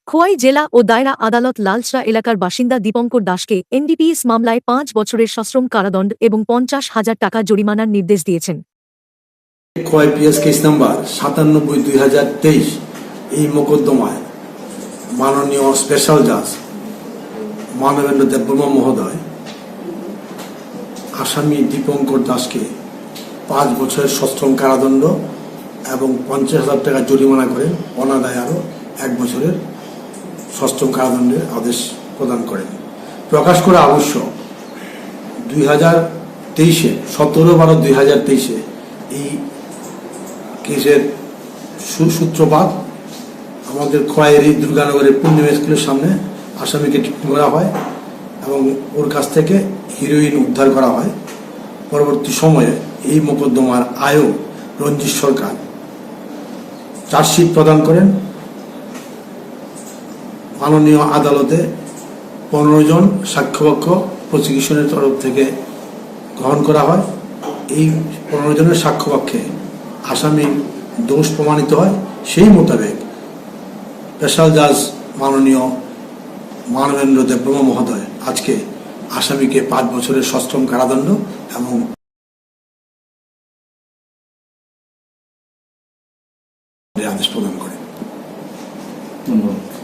খোয়াই জেলা ও দায়রা আদালত লালচরা এলাকার বাসিন্দা দীপঙ্কর দাসকে এনডিপিএস মামলায় ৫ বছরের সশ্রম কারাদণ্ড এবং ৫০,০০০ টাকা জরিমানার নির্দেশ দিয়েছেন। খোয়াই পিএস কেস নাম্বার ৯৭/২০২৩ এই মোকদ্দমায় মাননীয় স্পেশাল জাজ মানবেন্দ্র দেববর্মা মহোদয় আসামি দীপঙ্কর দাসকে ৫ বছরের সশ্রম কারাদণ্ড এবং ৫০,০০০ টাকা জরিমানা করে অনাদায়ে আরও ১ বছরের সশ্রম কারাদণ্ডের আদেশ প্রদান করেন। প্রকাশ করা আবশ্যক 2023-এ 17/12/2023-এ এই কেসের সূত্রপাত আমাদের খোয়াইয়ের এই দুর্গানগরের পূর্ণিমা স্কুলের সামনে আসামিকে ডিটেইন করা হয় এবং ওর কাছ থেকে হিরোইন উদ্ধার করা হয়। পরবর্তী সময়ে এই মোকদ্দমার আয়ও রঞ্জিত সরকার চার্জশিট প্রদান করেন। মাননীয় আদালতে 15 জন সাক্ষ্যপক্ষ প্রসিকিউশনের তরফ থেকে গ্রহণ করা হয়। এই 15 জনের সাক্ষ্যপক্ষে আসামির দোষ প্রমাণিত হয়। সেই মোতাবেক স্পেশাল জাজ মাননীয় মানবেন্দ্র দেববর্মা মহোদয় আজকে আসামিকে ৫ বছরের সশ্রম কারাদণ্ড এবং আদেশ প্রদান করেন। ধন্যবাদ।